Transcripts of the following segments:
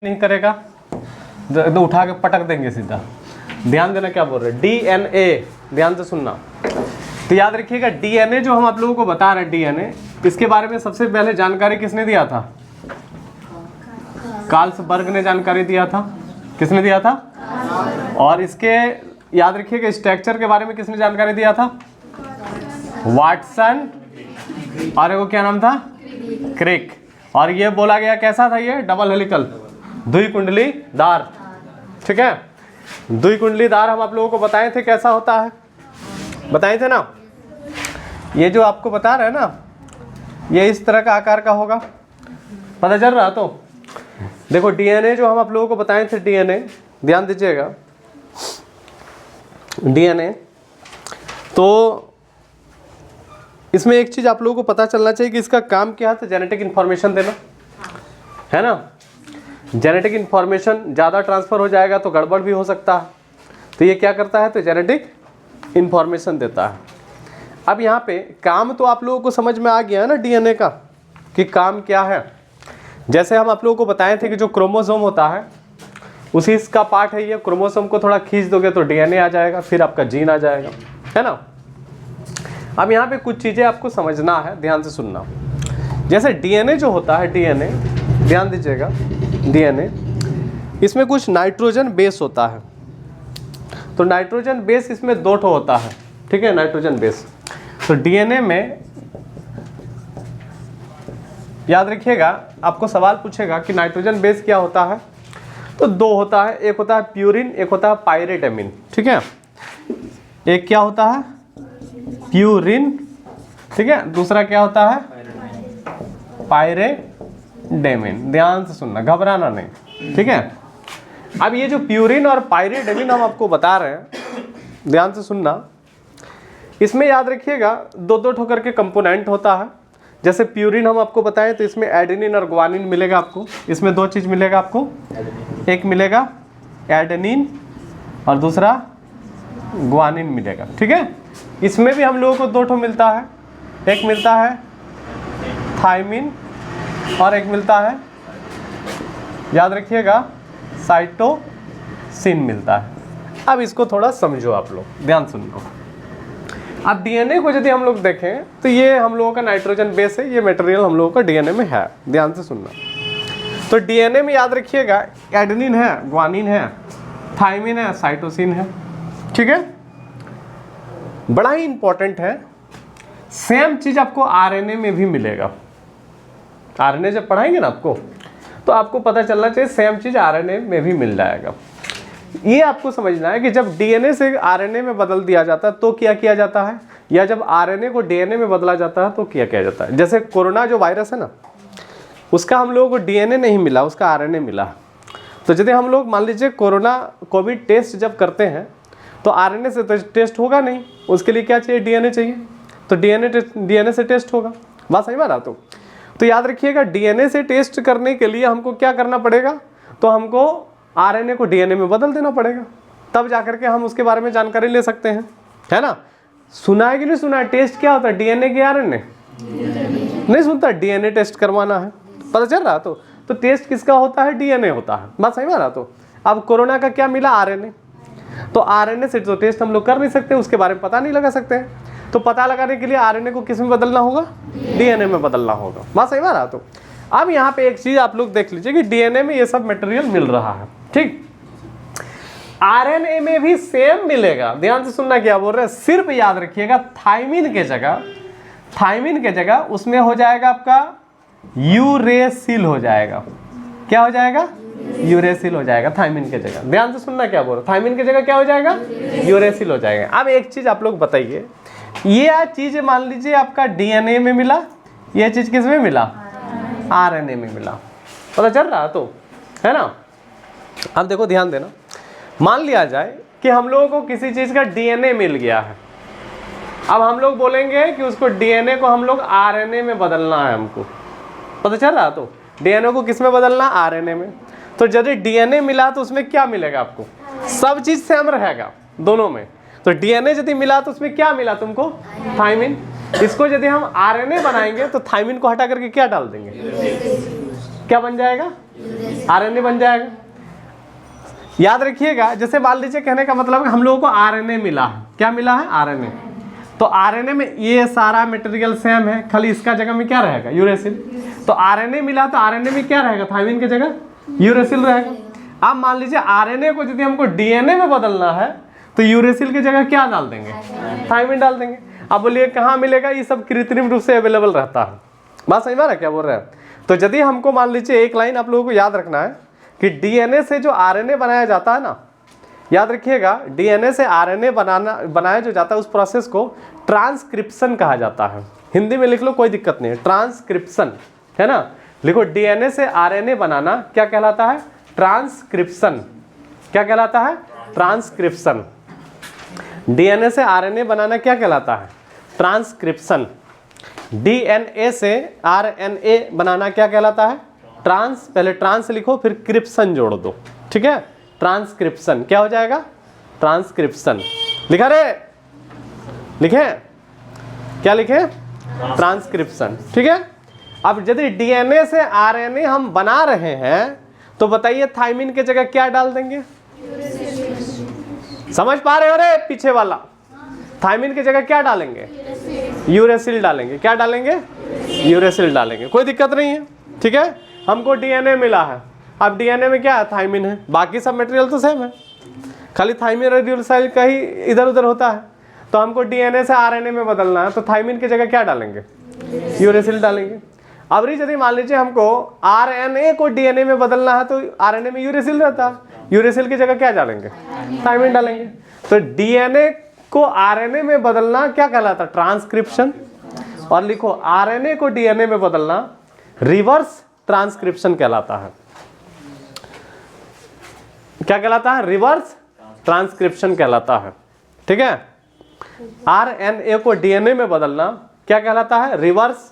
नहीं करेगा, तो उठा के पटक देंगे सीधा। ध्यान देना क्या बोल रहे हैं, डीएनए, ध्यान से सुनना। तो याद रखिएगा डीएनए जो हम आप लोगों को बता रहे हैं, डीएनए, इसके बारे में सबसे पहले जानकारी किसने दिया था? कार्लसबर्ग ने जानकारी दिया था। किसने दिया था? और इसके याद रखिएगा स्ट्रक्चर के बारे में किसने जानकारी दिया था? वाटसन, और वो क्या नाम था? क्रिक। और ये बोला गया कैसा था? ये डबल हेलिकल, द्विकुंडलीदार। ठीक है, द्विकुंडलीदार हम आप लोगों को बताए थे कैसा होता है, बताए थे ना। ये जो आपको बता रहे हैं ना, ये इस तरह का आकार का होगा, पता चल रहा? तो देखो डीएनए जो हम आप लोगों को बताए थे, डीएनए ध्यान दीजिएगा, डीएनए, तो इसमें एक चीज आप लोगों को पता चलना चाहिए कि इसका काम क्या है, तो जेनेटिक इंफॉर्मेशन देना है ना। जेनेटिक इंफॉर्मेशन ज़्यादा ट्रांसफर हो जाएगा तो गड़बड़ भी हो सकता है, तो ये क्या करता है? तो जेनेटिक इंफॉर्मेशन देता है। अब यहाँ पे काम तो आप लोगों को समझ में आ गया है ना डीएनए का, कि काम क्या है। जैसे हम आप लोगों को बताए थे कि जो क्रोमोसोम होता है उसी इसका पार्ट है ये। क्रोमोसोम को थोड़ा खींच दोगे तो डीएनए आ जाएगा, फिर आपका जीन आ जाएगा, है ना। अब यहाँ पे कुछ चीज़ें आपको समझना है, ध्यान से सुनना। जैसे डीएनए जो होता है, डीएनए ध्यान दीजिएगा, डीएनए इसमें कुछ नाइट्रोजन बेस होता है। तो नाइट्रोजन बेस इसमें 2 ठो होता है, ठीक है, नाइट्रोजन बेस। तो डीएनए में याद रखिएगा, आपको सवाल पूछेगा कि नाइट्रोजन बेस क्या होता है, तो 2 होता है, एक होता है प्यूरिन, एक होता है पायरेटामिन। ठीक है, एक क्या होता है? प्यूरिन, ठीक है, दूसरा क्या होता है? पायरेटामिन। ध्यान से सुनना, घबराना नहीं, ठीक है। अब ये जो प्यूरिन और पायरेटामिन हम आपको बता रहे हैं, ध्यान से सुनना, इसमें याद रखिएगा 2-2 ठो करके कंपोनेंट होता है। जैसे प्यूरिन हम आपको बताएं तो इसमें एडेनिन और ग्वानिन मिलेगा आपको। इसमें 2 चीज़ मिलेगा आपको, एक मिलेगा एडेनिन और दूसरा ग्वानिन मिलेगा, ठीक है। इसमें भी हम लोगों को 2 ठो मिलता है, एक मिलता है थायमिन और एक मिलता है, याद रखिएगा, साइटोसिन मिलता है। अब इसको थोड़ा समझो आप लोग, ध्यान सुनो। अब डीएनए को यदि हम लोग देखें तो ये हम लोगों का नाइट्रोजन बेस है, ये मटेरियल हम लोगों का डीएनए में है, ध्यान से सुनना। तो डीएनए में याद रखिएगा एडेनिन है, ग्वानिन है, थायमिन है, साइटोसिन है, ठीक है। बड़ा ही इंपॉर्टेंट है। सेम चीज आपको आरएनए में भी मिलेगा। आरएनए जब पढ़ाएंगे ना आपको, तो आपको पता चलना चाहिए सेम चीज आरएनए में भी मिल जाएगा। ये आपको समझना है कि जब डीएनए से आरएनए में बदल दिया जाता है तो क्या किया जाता है, या जब आरएनए को डीएनए में बदला जाता है तो क्या किया जाता है। जैसे कोरोना जो वायरस है ना, उसका हम लोगों को डीएनए नहीं मिला, उसका आरएनए मिला। तो यदि हम लोग मान लीजिए कोविड टेस्ट जब करते हैं तो आरएनए से तो टेस्ट होगा नहीं, उसके लिए क्या चाहिए? डीएनए चाहिए। तो डीएनए से टेस्ट होगा। बात सही बात। तो याद रखिएगा डीएनए से टेस्ट करने के लिए हमको क्या करना पड़ेगा? तो हमको आरएनए को डीएनए में बदल देना पड़ेगा, तब जाकर के हम उसके बारे में जानकारी ले सकते हैं, है ना। सुना है कि नहीं सुना है? टेस्ट क्या होता है? डीएनए के आरएनए नहीं सुनता, डीएनए टेस्ट करवाना है, पता चल रहा। तो टेस्ट किसका होता है? डीएनए होता है। बात सही बात। तो अब कोरोना का क्या मिला? आरएनए। तो आरएनए से तो टेस्ट हम लोग कर नहीं सकते, उसके बारे में पता नहीं लगा सकते हैं। तो पता लगाने के लिए आरएनए को किस में बदलना होगा? डीएनए में बदलना होगा। बात सही बात। तो अब यहाँ पे एक चीज आप लोग देख लीजिए कि डीएनए में ये सब मटेरियल मिल रहा है, ठीक। आरएनए में भी सेम मिलेगा। ध्यान से सुनना क्या बोल रहे हैं, सिर्फ याद रखिएगा थायमिन के जगह उसमें हो जाएगा आपका यूरेसिल हो जाएगा। क्या हो जाएगा? यूरेसिल हो जाएगा थायमिन के जगह। ध्यान से सुनना क्या बोल रहे, थायमिन की जगह क्या हो जाएगा? यूरेसिल हो जाएगा। अब एक चीज आप लोग बताइए, ये चीज मान लीजिए आपका डीएनए में मिला, ये चीज किस में मिला? आरएनए में मिला। पता चल रहा तो है ना। अब देखो ध्यान देना, मान लिया जाए कि हम लोगों को किसी चीज का डीएनए मिल गया है। अब हम लोग बोलेंगे कि उसको डीएनए को हम लोग आरएनए में बदलना है हमको। पता चल रहा तो डीएनए को किस में बदलना? आरएनए में। तो यदि डीएनए मिला तो उसमें क्या मिलेगा आपको? सब चीज सेम रहेगा दोनों में। तो डीएनए यदि मिला तो उसमें क्या मिला तुमको? थायमिन। इसको यदि हम आरएनए बनाएंगे तो थायमिन को हटा करके क्या डाल देंगे? क्या बन जाएगा? आरएनए बन जाएगा। याद रखिएगा, जैसे मान लीजिए कहने का मतलब है हम लोगों को आरएनए मिला है। क्या मिला है? आरएनए। तो आरएनए में ये सारा मटेरियल सेम है, खाली इसका जगह में क्या रहेगा? यूरेसिल। तो आरएनए मिला तो आरएनए में क्या रहेगा? थायमिन की जगह यूरेसिल रहेगा। अब मान लीजिए आरएनए को यदि हमको डीएनए में बदलना है तो यूरेसिल की जगह क्या डाल देंगे? थायमिन डाल देंगे। अब बोलिए कहाँ मिलेगा? ये सब कृत्रिम रूप से अवेलेबल रहता है। बात समझ में आ रहा है क्या बोल रहे हैं? तो यदि हमको मान लीजिए एक लाइन आप लोगों को याद रखना है कि डीएनए से जो आरएनए बनाया जाता है ना, याद रखिएगा, डीएनए से आरएनए बनाया जो जाता है उस प्रोसेस को ट्रांसक्रिप्शन कहा जाता है। हिंदी में लिख लो, कोई दिक्कत नहीं है, ट्रांसक्रिप्शन, है ना। लिखो, डीएनए से आरएनए बनाना क्या कहलाता है? ट्रांसक्रिप्शन। क्या कहलाता है? ट्रांसक्रिप्शन। डीएनए से आरएनए बनाना क्या कहलाता है? ट्रांसक्रिप्शन। डीएनए से आरएनए बनाना क्या कहलाता है? ट्रांस, पहले ट्रांस लिखो फिर क्रिप्शन जोड़ दो, ठीक है। ट्रांसक्रिप्शन क्या हो जाएगा? ट्रांसक्रिप्शन। लिखा रे? लिखे? क्या लिखे? ट्रांसक्रिप्शन, ठीक है। अब यदि डीएनए से आरएनए हम बना रहे हैं तो बताइए थायमिन की जगह क्या डाल देंगे? समझ पा रहे हो रे पीछे वाला? थायमिन की जगह क्या डालेंगे? यूरेसिल डालेंगे। क्या डालेंगे? यूरेसिल डालेंगे। कोई दिक्कत नहीं है, ठीक है। हमको डीएनए मिला है, अब डीएनए में क्या है? थायमिन है, बाकी सब मटेरियल तो सेम है, खाली थायमिन और यूरेसिल का ही इधर उधर होता है। तो हमको डीएनए से आरएनए में बदलना है तो थायमिन की जगह क्या डालेंगे? यूरेसिल डालेंगे। अब यदि मान लीजिए हमको आरएनए को डीएनए में बदलना है तो आरएनए में यूरेसिल रहता है, यूरेसिल की जगह क्या डालेंगे? थायमिन डालेंगे। तो डीएनए को आरएनए में बदलना क्या कहलाता है? ट्रांसक्रिप्शन। और लिखो, आरएनए को डीएनए में बदलना रिवर्स ट्रांसक्रिप्शन कहलाता है। क्या कहलाता है? रिवर्स ट्रांसक्रिप्शन कहलाता है, ठीक है। आरएनए को डीएनए में बदलना क्या कहलाता है? Reverse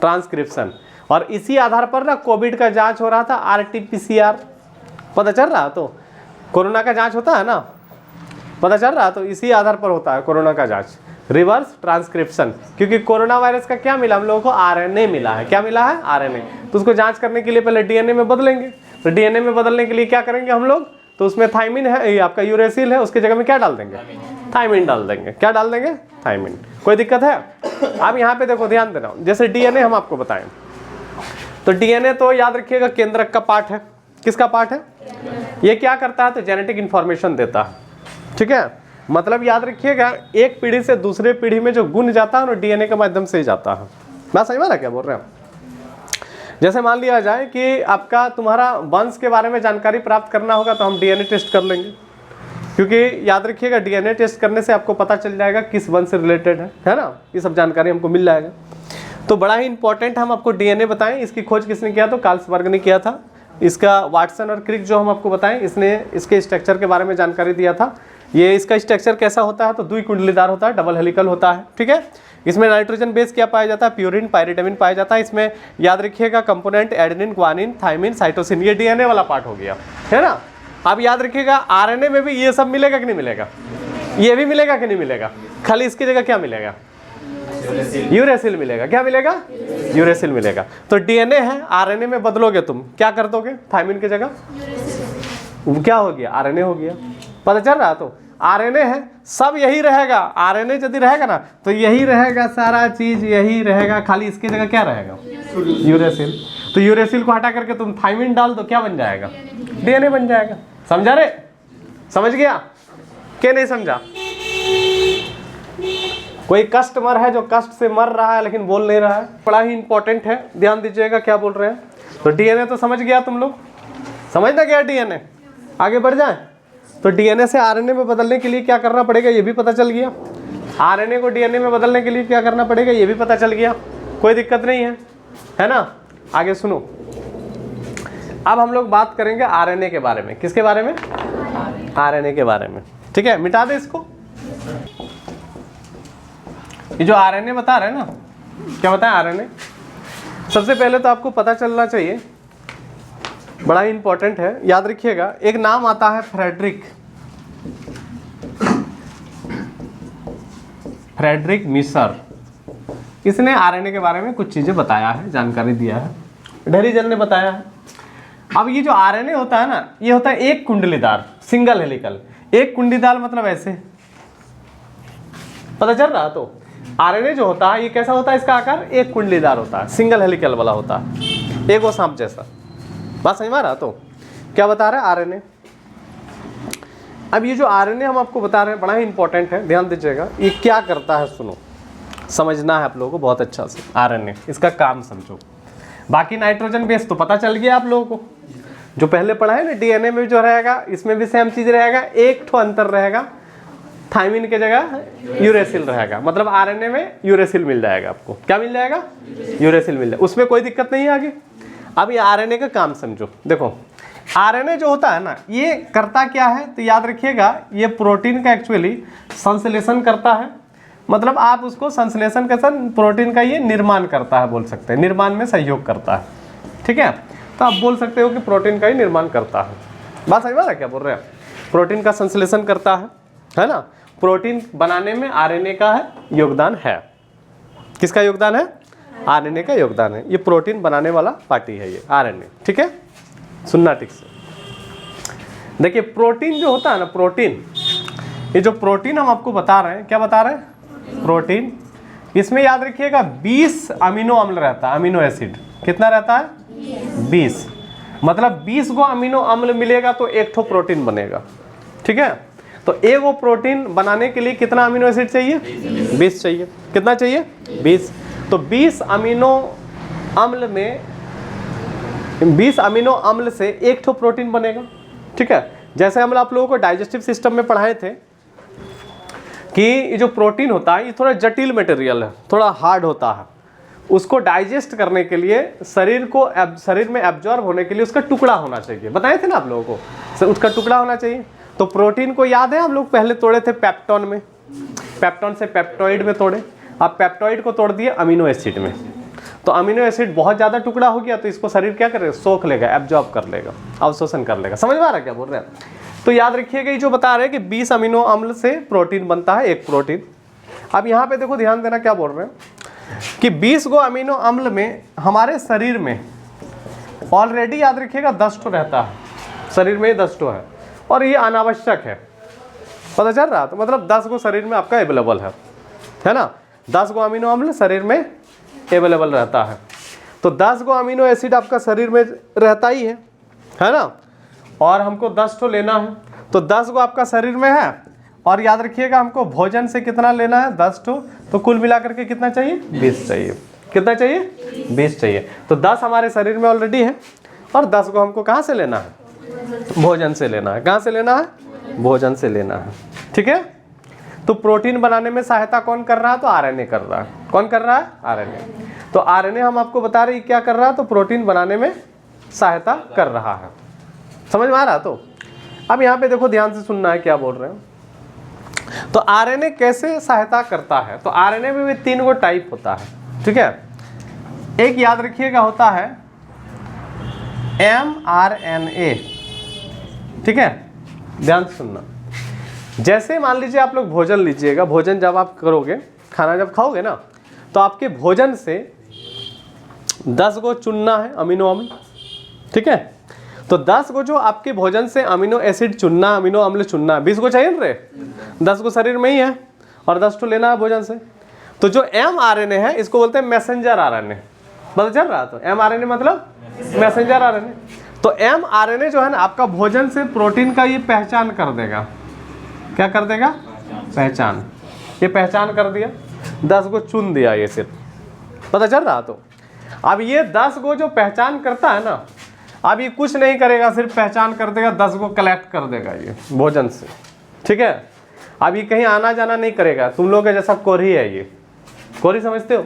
transcription. और इसी आधार पर ना कोविड का जांच हो रहा था, आरटीपीसीआर, पता चल रहा? तो कोरोना का जांच होता है ना, पता चल रहा? तो इसी आधार पर होता है कोरोना का जांच, रिवर्स ट्रांसक्रिप्शन। क्योंकि कोरोना वायरस का क्या मिला हम लोगों को? आरएनए मिला है। क्या मिला है? आरएनए। तो उसको जांच करने के लिए पहले डीएनए में बदलेंगे। तो डीएनए में बदलने के लिए क्या करेंगे हम लोग? तो उसमें थायमिन है, ये आपका यूरेसिल है, उसकी जगह में क्या डाल देंगे? थायमिन डाल देंगे। क्या डाल देंगे? थायमिन। कोई दिक्कत है? अब यहाँ पे देखो, ध्यान देना, जैसे डीएनए हम आपको बताएं तो डीएनए तो याद रखिएगा केंद्रक का पार्ट है। किसका पार्ट है? ये क्या करता है? तो जेनेटिक इंफॉर्मेशन देता है, ठीक है। मतलब याद रखिएगा, एक पीढ़ी से दूसरे पीढ़ी में जो गुण जाता है ना, डीएनए के माध्यम से ही जाता है। बात समझ में आ रहा है क्या बोल रहे हैं? जैसे मान लिया जाए कि आपका तुम्हारा वंश के बारे में जानकारी प्राप्त करना होगा तो हम डीएनए टेस्ट कर लेंगे, क्योंकि याद रखिएगा डीएनए टेस्ट करने से आपको पता चल जाएगा किस वंश से रिलेटेड है ना। ये सब जानकारी हमको मिल जाएगा। तो बड़ा ही इंपॉर्टेंट हम आपको डीएनए बताएं। इसकी खोज किसने किया? तो कार्लसबर्ग ने किया था। इसका वाटसन और क्रिक जो हम आपको बताएं, इसने इसके स्ट्रक्चर के बारे में जानकारी दिया था। ये इसका स्ट्रक्चर कैसा होता है? तो द्विकुंडलीदार होता है, डबल हेलिकल होता है, ठीक है। इसमें नाइट्रोजन बेस क्या पाया जाता है? प्यूरिन, पायरिडमिन पाया जाता है। इसमें याद रखिएगा component adenine, guanine, thymine, cytosine, ये डीएनए वाला पार्ट हो गया, है ना। अब याद रखिएगा आरएनए में भी ये सब मिलेगा कि नहीं मिलेगा? ये भी मिलेगा कि नहीं मिलेगा? खाली इसकी जगह क्या मिलेगा? यूरेसिल मिलेगा। क्या मिलेगा? यूरेसिल मिलेगा। तो डीएनए है, आरएनए में बदलोगे तुम, क्या कर दोगे? थायमिन की जगह क्या हो गया? आरएनए हो गया। पता चल रहा? तो आरएनए है, सब यही रहेगा। आरएनए यदि रहेगा ना तो यही रहेगा, सारा चीज यही रहेगा, खाली इसकी जगह क्या रहेगा? यूरेसिल। तो यूरेसिल को हटा करके तुम थायमिन डाल दो, क्या बन जाएगा? डीएनए बन जाएगा। समझा रे? समझ गया क्या? नहीं समझा? कोई कस्टमर है जो कष्ट से मर रहा है लेकिन बोल नहीं रहा है, बड़ा ही इंपॉर्टेंट है, ध्यान दीजिएगा क्या बोल रहे हैं। तो डीएनए तो समझ गया तुम लोग, समझना क्या डीएनए। आगे बढ़ जाए तो डीएनए से आरएनए में बदलने के लिए क्या करना पड़ेगा ये भी पता चल गया। आरएनए को डीएनए में बदलने के लिए क्या करना पड़ेगा ये भी पता चल गया। कोई दिक्कत नहीं है ना। आगे सुनो, अब हम लोग बात करेंगे आरएनए के बारे में। किसके बारे में? आरएनए के बारे में, ठीक है। मिटा दे इसको। ये जो आरएनए बता रहे हैं ना, क्या बताएं आरएनए? सबसे पहले तो आपको पता चलना चाहिए, बड़ा ही इंपॉर्टेंट है, याद रखिएगा। एक नाम आता है फ्रेडरिक मिशर। इसने आरएनए के बारे में कुछ चीजें बताया है, जानकारी दिया है, ढेरी जन ने बताया है। अब ये जो आरएनए होता है ना, ये होता है एक कुंडलीदार, सिंगल हेलिकल। एक कुंडलीदार मतलब ऐसे, पता चल रहा? तो आरएनए जो होता है ये कैसा होता है? इसका आकार एक कुंडलीदार होता है, सिंगल हेलिकल वाला होता है, एक वो सांप जैसा। बात समझ में आ रहा? तो क्या बता रहे हैं? आरएनए। अब ये जो आरएनए हम आपको बता रहे हैं बड़ा ही इंपॉर्टेंट है, ध्यान दीजिएगा। ये क्या करता है सुनो, समझना है आप लोगों को बहुत अच्छा से। आरएनए, इसका काम समझो। बाकी नाइट्रोजन बेस तो पता चल गया आप लोगों को, जो पहले पढ़ा है ना। डीएनए में जो रहेगा इसमें भी सेम चीज रहेगा, एक ठो अंतर रहेगा, थायमिन के जगह यूरेसिल रहेगा। मतलब आरएनए में यूरेसिल मिल जाएगा आपको। क्या मिल जाएगा? यूरेसिल मिल जाएगा, उसमें कोई दिक्कत नहीं है आगे। अब ये आरएनए का काम समझो। देखो आरएनए जो होता है ना, ये करता क्या है? तो याद रखिएगा, ये प्रोटीन का एक्चुअली संश्लेषण करता है। मतलब आप उसको संश्लेषण के साथ प्रोटीन का ये निर्माण करता है, बोल सकते हैं, निर्माण में सहयोग करता है। ठीक है, तो आप बोल सकते हो कि प्रोटीन का ही निर्माण करता है। बात समझ में आ रहा है क्या बोल रहे हैं? प्रोटीन का संश्लेषण करता है ना। प्रोटीन बनाने में आरएनए का योगदान है। किसका योगदान है? आरएनए का योगदान है। ये प्रोटीन बनाने वाला पार्टी है ये आरएनए। ठीक है, सुनना ठीक से। देखिए प्रोटीन जो होता है ना, प्रोटीन, ये जो प्रोटीन हम आपको बता रहे हैं, क्या बता रहे हैं? प्रोटीन। इसमें याद रखिएगा 20 अमीनो अम्ल रहता है, अमीनो एसिड। कितना रहता है? 20। मतलब 20 गो अमीनो अम्ल मिलेगा तो एक ठो प्रोटीन बनेगा। ठीक है, तो एक वो प्रोटीन बनाने के लिए कितना अमीनो एसिड चाहिए? 20 चाहिए। कितना चाहिए? 20। तो 20 अमीनो अम्ल में, 20 अमीनो अम्ल से एक ठो प्रोटीन बनेगा। ठीक है, जैसे हम आप लोगों को डाइजेस्टिव सिस्टम में पढ़ाए थे कि ये जो प्रोटीन होता है ये थोड़ा जटिल मटेरियल है, थोड़ा हार्ड होता है। उसको डाइजेस्ट करने के लिए शरीर में एब्जॉर्ब होने के लिए उसका टुकड़ा होना चाहिए। बताए थे ना आप लोगों को, उसका टुकड़ा होना चाहिए। तो प्रोटीन को याद है, हम लोग पहले तोड़े थे पेप्टोन में, पेप्टोन से पेप्टोइड में तोड़े। अब पेप्टोइड को तोड़ दिए अमीनो एसिड में। तो अमीनो एसिड बहुत ज़्यादा टुकड़ा हो गया तो इसको शरीर क्या करेगा? सोख लेगा, एब्जॉर्ब कर लेगा, अवशोषण कर लेगा। समझ में आ रहा है क्या बोल रहे हैं? तो याद रखिएगा ये जो बता रहे हैं कि 20 अमीनो अम्ल से प्रोटीन बनता है, एक प्रोटीन। अब यहाँ पे देखो ध्यान देना, क्या बोल रहे हैं कि 20 गो अमीनो अम्ल में हमारे शरीर में ऑलरेडी याद रखिएगा 10 ठो रहता है, शरीर में 10 ठो है और ये अनावश्यक है। पता चल रहा? तो मतलब 10 गो शरीर में आपका अवेलेबल है ना। 10 गो अमीनो अम्ल शरीर में अवेलेबल रहता है। तो 10 गो अमीनो एसिड आपका शरीर में रहता ही है ना। और हमको 10 ठो लेना है, तो 10 गो आपका शरीर में है। और याद रखिएगा हमको भोजन से कितना लेना है? 10 ठो। तो कुल मिलाकर के कितना चाहिए? 20 चाहिए। कितना चाहिए? 20 चाहिए। तो 10 हमारे शरीर में ऑलरेडी है और 10 को हमको कहाँ से लेना है? भोजन से लेना है। कहाँ से लेना है? भोजन से लेना है। ठीक है, तो प्रोटीन बनाने में सहायता कौन कर रहा है? तो आरएनए कर रहा है। कौन कर रहा है? आरएनए। तो आरएनए हम आपको बता रहे हैं क्या कर रहा है? तो प्रोटीन बनाने में सहायता कर रहा है। समझ में आ रहा? तो अब यहाँ पे देखो ध्यान से सुनना है क्या बोल रहे हैं। तो आरएनए कैसे सहायता करता है? तो आरएनए में भी 3 गो टाइप होता है। ठीक है, एक याद रखिएगा होता है mRNA। ठीक है, ध्यान से सुनना। जैसे मान लीजिए आप लोग भोजन लीजिएगा, भोजन जब आप करोगे, खाना जब खाओगे ना, तो आपके भोजन से 10 गो चुनना है अमीनो अम्ल। ठीक है, तो 10 गो जो आपके भोजन से अमीनो एसिड चुनना, अमीनो अम्ल चुनना, 20 गो चाहिए ना रे, 10 गो शरीर में ही है और 10 ठो लेना है भोजन से। तो जो mRNA है इसको बोलते हैं मैसेंजर आरएनए। पता चल रहा? तो mRNA मतलब मैसेंजर आरएनए। तो mRNA जो है ना आपका भोजन से प्रोटीन का ये पहचान कर देगा। क्या कर देगा? पहचान। ये पहचान कर दिया, 10 गो चुन दिया ये सिर्फ। पता चल रहा? तो अब ये 10 गो जो पहचान करता है ना, अब ये कुछ नहीं करेगा, सिर्फ पहचान कर देगा, 10 गो कलेक्ट कर देगा ये भोजन से। ठीक है, अब ये कहीं आना जाना नहीं करेगा। तुम लोग का जैसा कोरही है ये, कोरही समझते हो?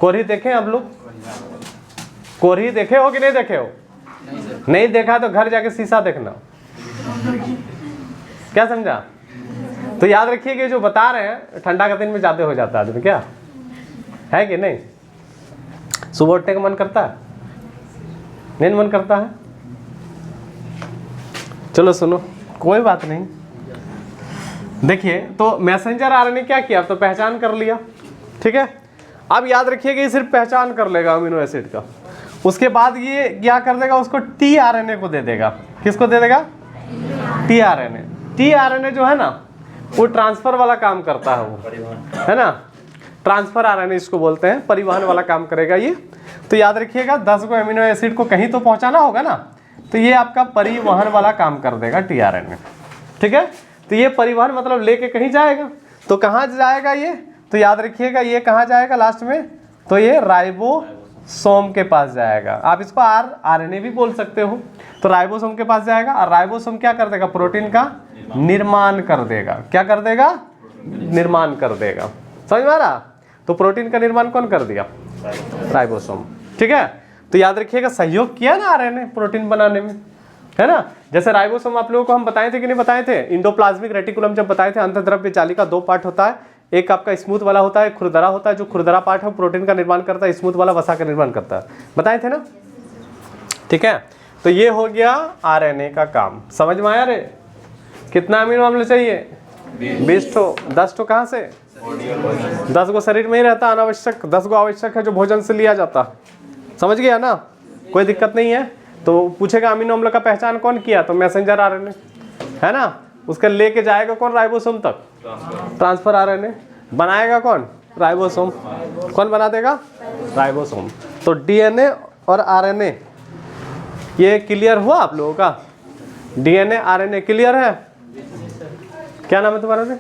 कोरही देखे आप लोग? कोरही देखे हो कि नहीं देखे हो? नहीं देखा तो घर जाके शीशा देखना। क्या समझा? तो याद रखिए कि जो बता रहे हैं ठंडा का दिन में ज्यादा हो जाता है आदमी, क्या है कि नहीं? सुबह उठने का मन करता है? नहीं मन करता है? चलो सुनो, कोई बात नहीं। देखिए, तो मैसेंजर आरएनए क्या किया? तो पहचान कर लिया। ठीक है, अब याद रखिए कि सिर्फ पहचान कर लेगा अमीनो एसिड का उसके बाद ये क्या कर देगा, उसको tRNA को दे देगा। किसको दे देगा? tRNA। tRNA जो है ना वो ट्रांसफर वाला काम करता है, वो है ना, ट्रांसफर RNA इसको बोलते हैं, परिवहन वाला काम करेगा ये। तो याद रखिएगा 10 को अमीनो एसिड को कहीं तो पहुंचाना होगा ना, तो ये आपका परिवहन वाला काम कर देगा tRNA। ठीक है, तो ये परिवहन मतलब लेके कहीं जाएगा, तो कहाँ जाएगा ये? तो याद रखिएगा ये कहाँ जाएगा लास्ट में? तो ये राइबोसोम के पास जाएगा। आप इसको RNA भी बोल सकते हो। तो राइबोसोम के पास जाएगा और राइबोसोम क्या कर देगा? प्रोटीन का निर्माण कर देगा। क्या कर देगा? निर्माण कर देगा। समझ में आ रहा? तो प्रोटीन का निर्माण कौन कर दिया? राइबोसोम। ठीक है, तो याद रखिएगा सहयोग किया ना RNA प्रोटीन बनाने में, है ना। जैसे राइबोसोम आप लोगों को हम बताए थे कि नहीं बताए थे? इंडोप्लाज्मिक रेटिकुलम जब बताए थे, अंतःद्रव्य जाली का 2 पार्ट होता है, एक आपका स्मूथ वाला होता है, खुरदरा होता है। जो खुरदरा पार्ट है वो प्रोटीन का निर्माण करता है, स्मूथ वाला वसा का निर्माण करता है, बताए थे ना। ठीक है, तो ये हो गया RNA का काम। समझ में आया रे? कितना अमीनो अम्ल चाहिए? 20 ठो। 10 ठो कहाँ से? 10 को शरीर में ही रहता अनावश्यक, 10 को आवश्यक है जो भोजन से लिया जाता। समझ गया ना, कोई दिक्कत नहीं है। तो पूछेगा अमीनो अम्ल का पहचान कौन किया? तो मैसेंजर RNA, है ना। उसके लेके जाएगा कौन? राइबोसोम तक। ट्रांसफर RNA बनाएगा कौन? राइबोसोम। कौन बना देगा? राइबोसोम। तो DNA और RNA ये क्लियर हुआ आप लोगों का? DNA RNA क्लियर है? क्या नाम है तुम्हारा?